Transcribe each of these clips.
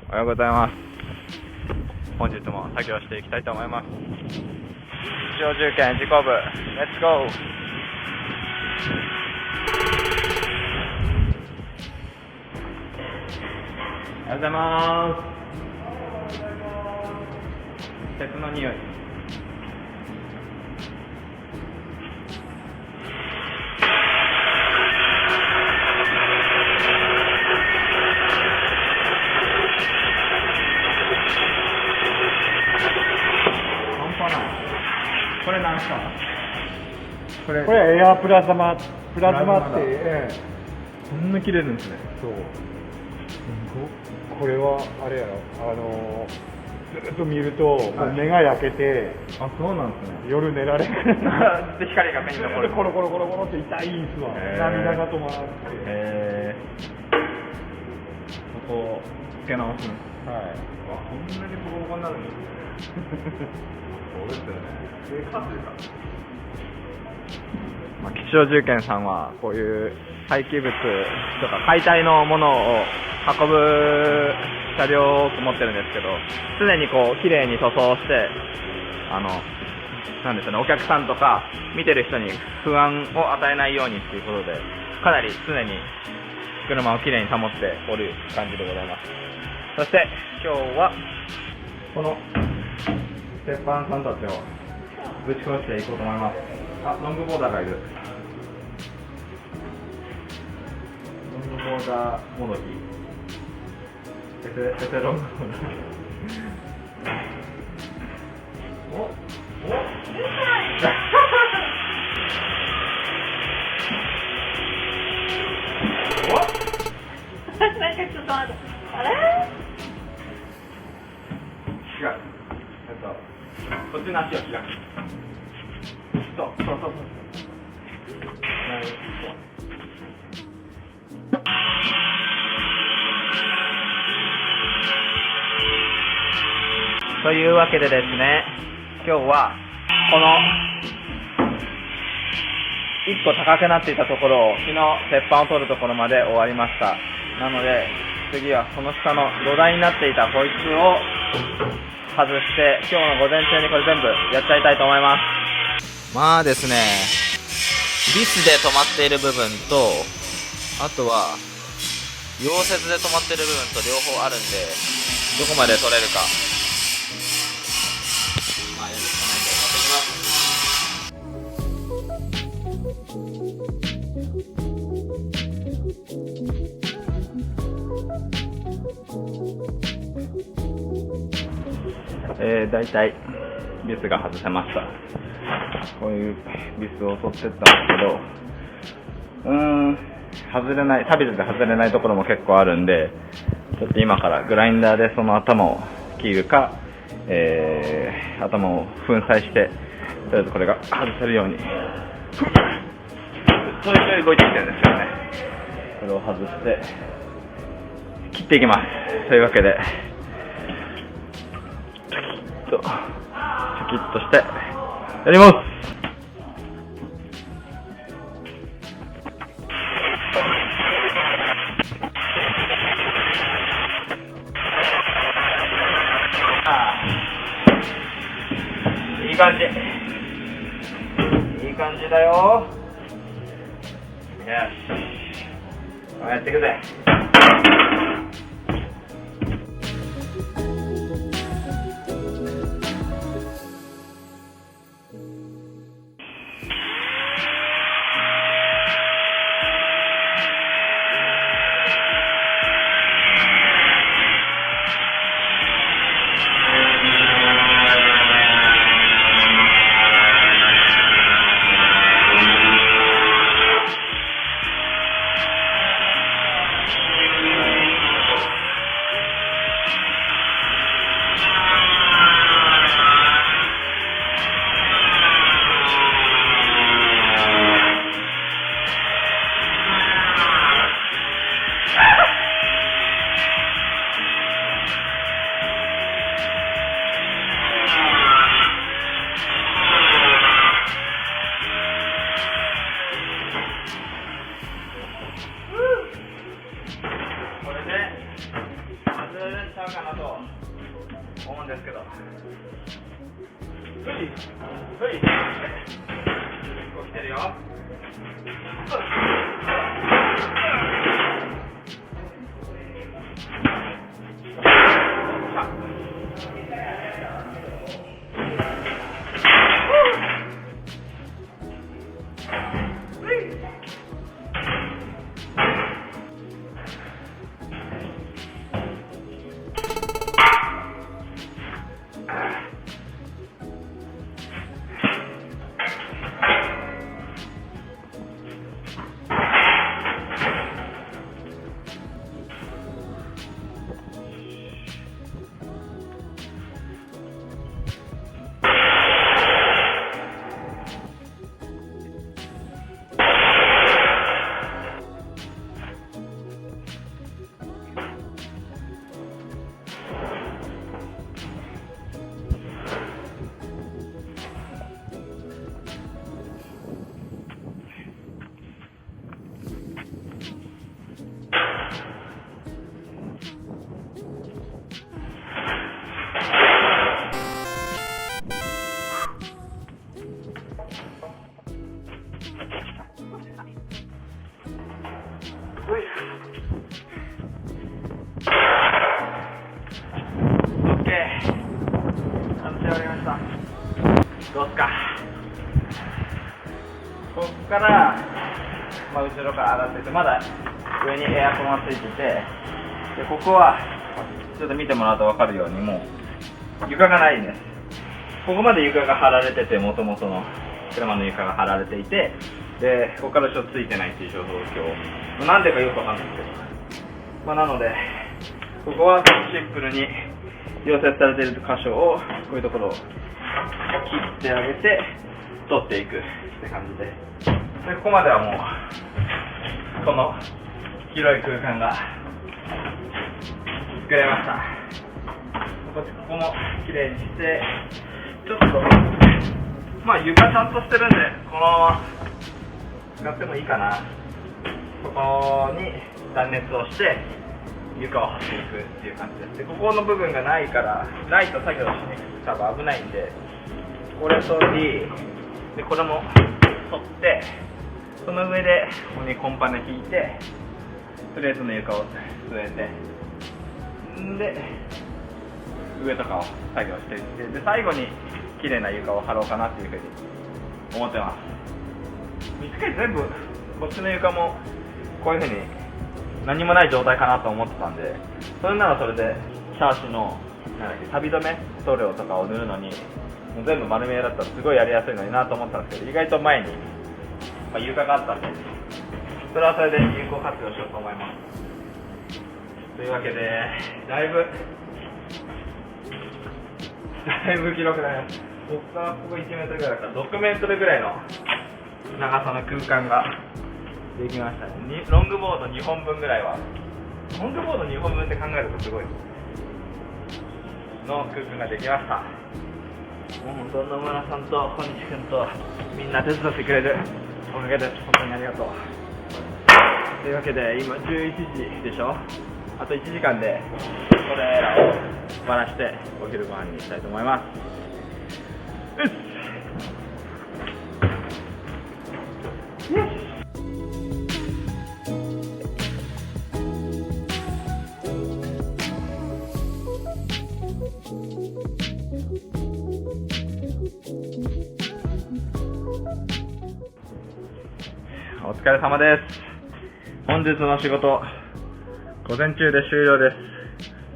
おはようございます。本日も作業していきたいと思います。気象重検事故部、レッツゴー。おはようございます。鉄の匂い。これなんすか？これエアプラズマって、こんな切れるんですね。そう。これはあれやろ、ずっと見ると、目が焼けて、あ、そうなんですね。夜寝られなくなる。で光が目に残る。コロコロコロコロって痛いんすわ。涙が止まらなくて。ここつけ直すんです。はい。こんなにボコボコになるんですね。そうですよね。気象重検さんはこういう廃棄物とか解体のものを運ぶ車両を多く持ってるんですけど、常にこう綺麗に塗装してなんでしょうね、お客さんとか見てる人に不安を与えないようにっていうことで、かなり常に車を綺麗に保っておる感じでございます。そして今日はこの鉄板さんたちをぶち殺していこうと思います。あ、ロングボーダーがいる。ロングボーダーもどき。エセロングボーダー。おなんかちょっと待って、あれ？違う。こっちの足を開く。そう。というわけでですね、今日はこの1個高くなっていたところを、昨日鉄板を取るところまで終わりました。なので次はこの下の土台になっていたこいつを外して、今日の午前中にこれ全部やっちゃいたいと思います。まあですね、ビスで止まっている部分と、あとは溶接で止まっている部分と両方あるんで、どこまで取れるか、まあやるしかないと思ってきます。だいたいビスが外せました。こういうビスを取ってったんですけど、外れない、サビスで外れないところも結構あるんで、ちょっと今からグラインダーでその頭を切るか、頭を粉砕して、とりあえずこれが外せるように、そういう動いてきてるんですよね。これを外して切っていきます。というわけで、シャキッとしてやります。いい感じ。いい感じだよ。よし。やっていくぜ。るんちゃうかなと思うんですけど。ふいふい、こう来てるよ。どうすか。ここから、後ろから上がっていて、まだ上にエアコンがついてて、でここはちょっと見てもらうと分かるように、もう床がないんです。ここまで床が張られてて、もともとの車の床が張られていて、でここからちょっとついてないっていう状況、なんでかよく分かんないんですけど、なのでここはシンプルに溶接されている箇所を、こういうところを切ってあげて取っていくって感じで、ここまではもうこの広い空間が作れました。ここも綺麗にして、ちょっと床ちゃんとしてるんで、このまま使ってもいいかな。ここに断熱をして床を張っていくっていう感じです。でここの部分がないから、ないと作業しにくく多分危ないんで、これ取り、でこれも取って、その上でここにコンパネ引いて、プレートの床を据えて、で上とかを作業していって、で最後に綺麗な床を張ろうかなっていうふうに思ってます。見つけ全部こっちの床もこういうふうに何もない状態かなと思ってたんで、それならそれでシャーシの錆止め塗料とかを塗るのにもう全部丸見えだったらすごいやりやすいのになと思ったんですけど、意外と前に、床があったんで、それはそれで有効活用しようと思います。というわけでだいぶ広くなります。ここからここ1メートルぐらいから6メートルぐらいの長さの空間ができましたね。ロングボード2本分ぐらいは、ロングボード2本分って考えるとすごいの空間ができました。もう本当野村さんと小西君とみんな手伝ってくれるおかげです。本当にありがとう。というわけで今11時でしょ。あと1時間でこれらを終わらしてお昼ご飯にしたいと思います。お疲れ様です。本日の仕事午前中で終了です。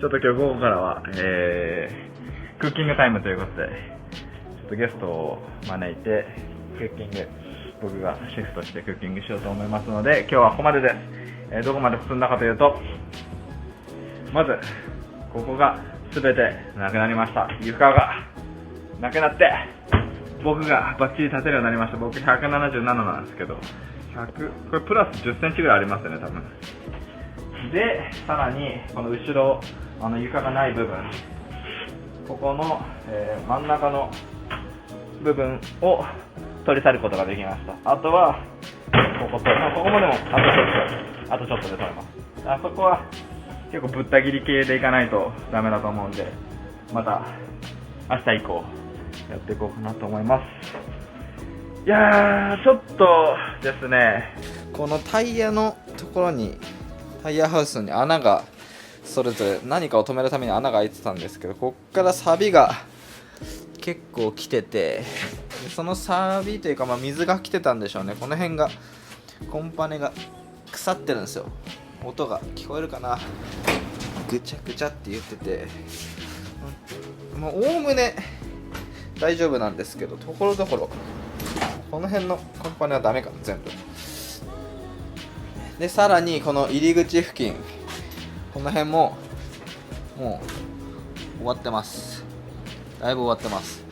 ちょっと今日午後からは、クッキングタイムということで、ちょっとゲストを招いてクッキング、僕がシフトしてクッキングしようと思いますので、今日はここまでです。どこまで進んだかというと、まずここが全てなくなりました。床がなくなって僕がバッチリ立てるようになりました。僕177なんですけど、これプラス10センチぐらいありますよね、多分。で、さらにこの後ろ、床がない部分、ここの、真ん中の部分を取り去ることができました。あとはここと、ここもでもあとちょっとで取れます。あそこは結構ぶった切り系でいかないとダメだと思うんで、また明日以降やっていこうかなと思います。いやー、ちょっとですね、このタイヤのところに、タイヤハウスに穴がそれぞれ何かを止めるために穴が開いてたんですけど、こっからサビが結構来てて、そのサビというか、水が来てたんでしょうね。この辺がコンパネが腐ってるんですよ。音が聞こえるかな、ぐちゃぐちゃって言ってて、おおむね大丈夫なんですけど、ところどころこの辺のコンパネはダメかな、全部で。さらにこの入り口付近、この辺ももう終わってます。だいぶ終わってます。